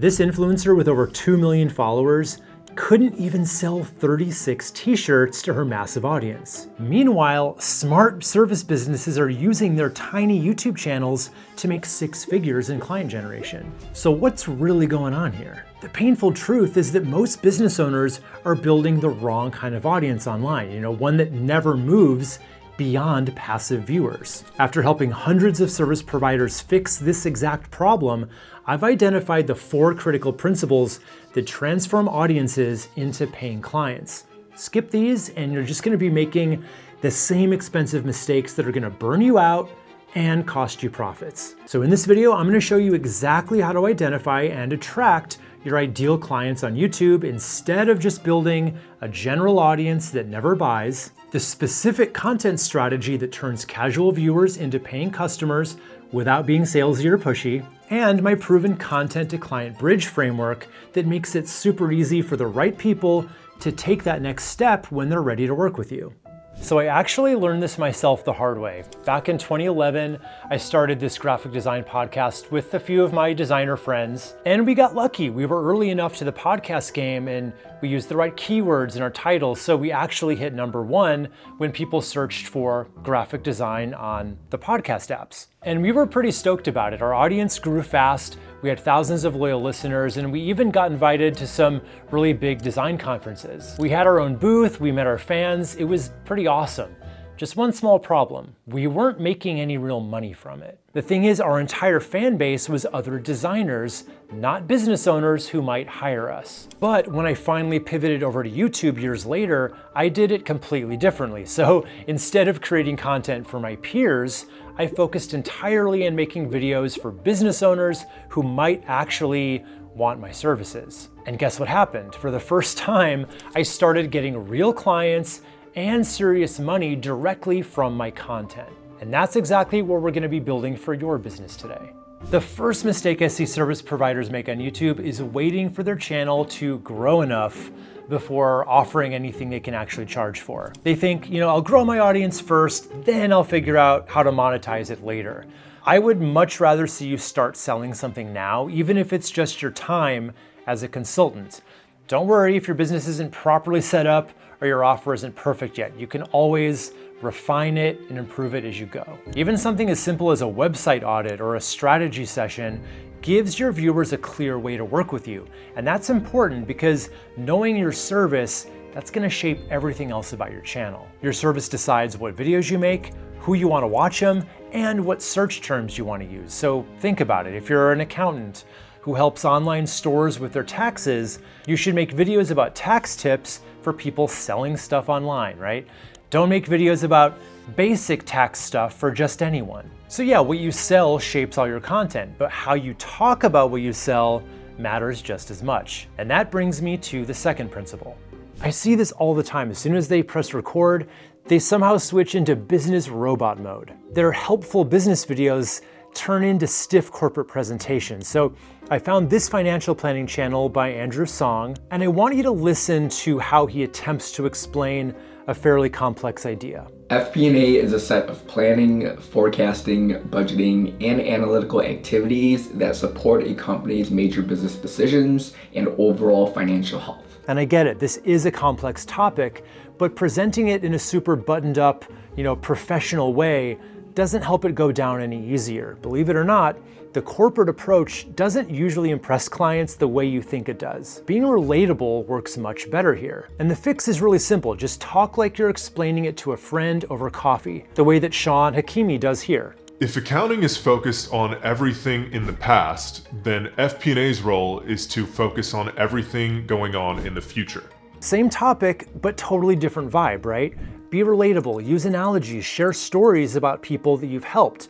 This influencer with over 2 million followers couldn't even sell 36 t-shirts to her massive audience. Meanwhile, smart service businesses are using their tiny YouTube channels to make 6 figures in client generation. So what's really going on here? The painful truth is that most business owners are building the wrong kind of audience online, one that never moves beyond passive viewers. After helping hundreds of service providers fix this exact problem, I've identified the 4 critical principles that transform audiences into paying clients. Skip these and you're just going to be making the same expensive mistakes that are going to burn you out and cost you profits. So in this video, I'm going to show you exactly how to identify and attract your ideal clients on YouTube instead of just building a general audience that never buys, the specific content strategy that turns casual viewers into paying customers without being salesy or pushy, and my proven content to client bridge framework that makes it super easy for the right people to take that next step when they're ready to work with you. So I actually learned this myself the hard way. Back in 2011, I started this graphic design podcast with a few of my designer friends, and we got lucky. We were early enough to the podcast game and we used the right keywords in our titles, so we actually hit #1 when people searched for graphic design on the podcast apps. And we were pretty stoked about it. Our audience grew fast, we had thousands of loyal listeners, and we even got invited to some really big design conferences. We had our own booth, we met our fans, it was pretty awesome. Just one small problem, we weren't making any real money from it. The thing is, our entire fan base was other designers, not business owners who might hire us. But when I finally pivoted over to YouTube years later, I did it completely differently. So instead of creating content for my peers, I focused entirely on making videos for business owners who might actually want my services. And guess what happened? For the first time, I started getting real clients and serious money directly from my content. And that's exactly what we're going to be building for your business today. The first mistake I see service providers make on YouTube is waiting for their channel to grow enough before offering anything they can actually charge for. They think, I'll grow my audience first, then I'll figure out how to monetize it later. I would much rather see you start selling something now, even if it's just your time as a consultant. Don't worry if your business isn't properly set up or your offer isn't perfect yet. You can always refine it and improve it as you go. Even something as simple as a website audit or a strategy session gives your viewers a clear way to work with you. And that's important because knowing your service, that's gonna shape everything else about your channel. Your service decides what videos you make, who you wanna watch them, and what search terms you wanna use. So think about it. If you're an accountant who helps online stores with their taxes, you should make videos about tax tips for people selling stuff online, right? Don't make videos about basic tax stuff for just anyone. So yeah, what you sell shapes all your content, but how you talk about what you sell matters just as much. And that brings me to the second principle. I see this all the time. As soon as they press record, they somehow switch into business robot mode. Their helpful business videos turn into stiff corporate presentations. So I found this financial planning channel by Andrew Song, and I want you to listen to how he attempts to explain a fairly complex idea. FP&A is a set of planning, forecasting, budgeting, and analytical activities that support a company's major business decisions and overall financial health. And I get it, this is a complex topic, but presenting it in a super buttoned up, professional way doesn't help it go down any easier. Believe it or not, the corporate approach doesn't usually impress clients the way you think it does. Being relatable works much better here. And the fix is really simple. Just talk like you're explaining it to a friend over coffee, the way that Sean Hakimi does here. If accounting is focused on everything in the past, then FP&A's role is to focus on everything going on in the future. Same topic, but totally different vibe, right? Be relatable, use analogies, share stories about people that you've helped.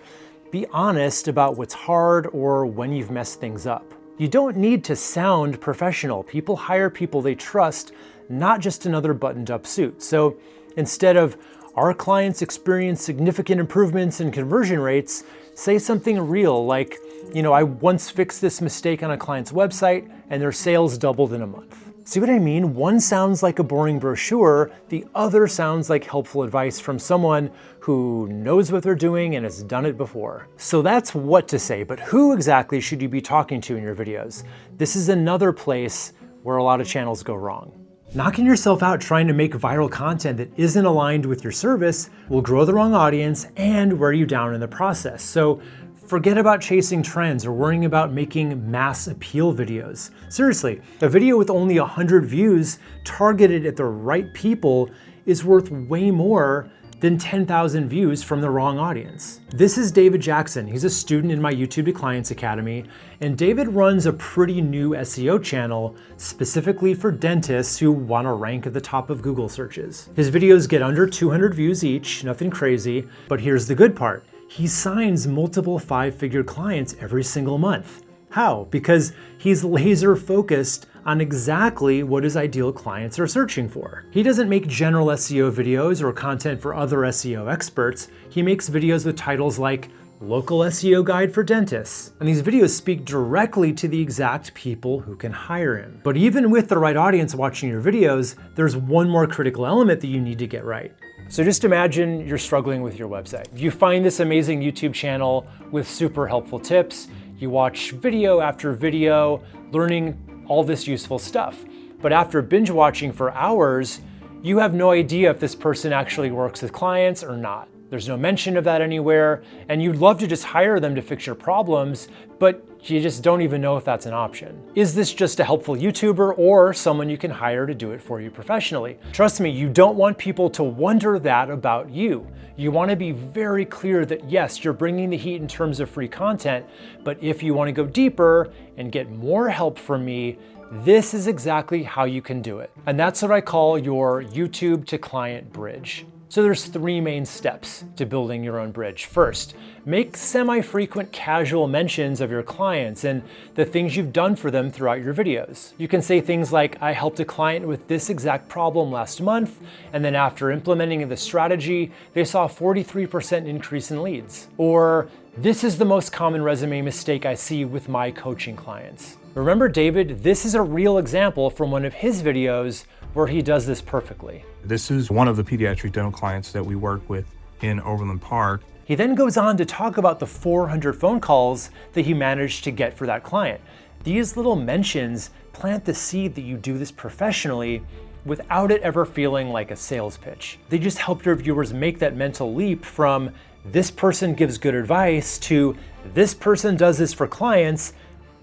Be honest about what's hard or when you've messed things up. You don't need to sound professional. People hire people they trust, not just another buttoned up suit. So instead of, our clients experience significant improvements in conversion rates, say something real like, I once fixed this mistake on a client's website and their sales doubled in a month. See what I mean? One sounds like a boring brochure, the other sounds like helpful advice from someone who knows what they're doing and has done it before. So that's what to say, but who exactly should you be talking to in your videos? This is another place where a lot of channels go wrong. Knocking yourself out trying to make viral content that isn't aligned with your service will grow the wrong audience and wear you down in the process. So forget about chasing trends or worrying about making mass appeal videos. Seriously, a video with only 100 views targeted at the right people is worth way more than 10,000 views from the wrong audience. This is David Jackson. He's a student in my YouTube to Clients Academy, and David runs a pretty new SEO channel specifically for dentists who want to rank at the top of Google searches. His videos get under 200 views each, nothing crazy, but here's the good part. He signs multiple 5-figure clients every single month. How? Because he's laser focused on exactly what his ideal clients are searching for. He doesn't make general SEO videos or content for other SEO experts. He makes videos with titles like Local SEO Guide for Dentists. And these videos speak directly to the exact people who can hire him. But even with the right audience watching your videos, there's one more critical element that you need to get right. So just imagine you're struggling with your website. You find this amazing YouTube channel with super helpful tips. You watch video after video, learning all this useful stuff. But after binge watching for hours, you have no idea if this person actually works with clients or not. There's no mention of that anywhere, and you'd love to just hire them to fix your problems, but you just don't even know if that's an option. Is this just a helpful YouTuber or someone you can hire to do it for you professionally? Trust me, you don't want people to wonder that about you. You want to be very clear that yes, you're bringing the heat in terms of free content, but if you want to go deeper and get more help from me, this is exactly how you can do it. And that's what I call your YouTube to client bridge. So there's 3 main steps to building your own bridge. First, make semi-frequent casual mentions of your clients and the things you've done for them throughout your videos. You can say things like, I helped a client with this exact problem last month, and then after implementing the strategy, they saw a 43% increase in leads. Or, this is the most common resume mistake I see with my coaching clients. Remember David, this is a real example from one of his videos where he does this perfectly. This is one of the pediatric dental clients that we work with in Overland Park. He then goes on to talk about the 400 phone calls that he managed to get for that client. These little mentions plant the seed that you do this professionally without it ever feeling like a sales pitch. They just help your viewers make that mental leap from this person gives good advice to this person does this for clients.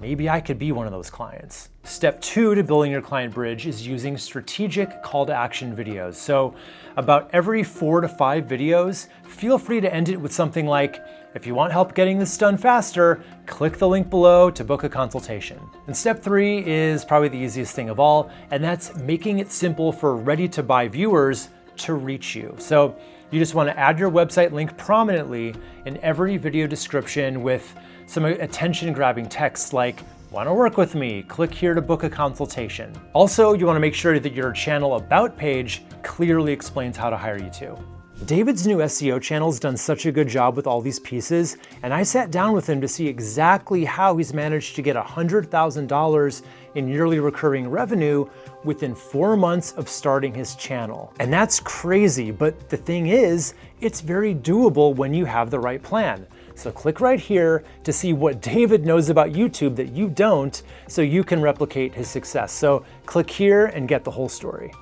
Maybe I could be one of those clients. Step 2 to building your client bridge is using strategic call to action videos. So about every 4 to 5 videos, feel free to end it with something like, if you want help getting this done faster, click the link below to book a consultation. And step 3 is probably the easiest thing of all, and that's making it simple for ready to buy viewers to reach you. So you just want to add your website link prominently in every video description with some attention-grabbing text like, want to work with me? Click here to book a consultation. Also, you want to make sure that your channel about page clearly explains how to hire you too. David's new SEO channel's done such a good job with all these pieces, and I sat down with him to see exactly how he's managed to get $100,000 in yearly recurring revenue within 4 months of starting his channel. And that's crazy, but the thing is, it's very doable when you have the right plan. So click right here to see what David knows about YouTube that you don't, so you can replicate his success. So click here and get the whole story.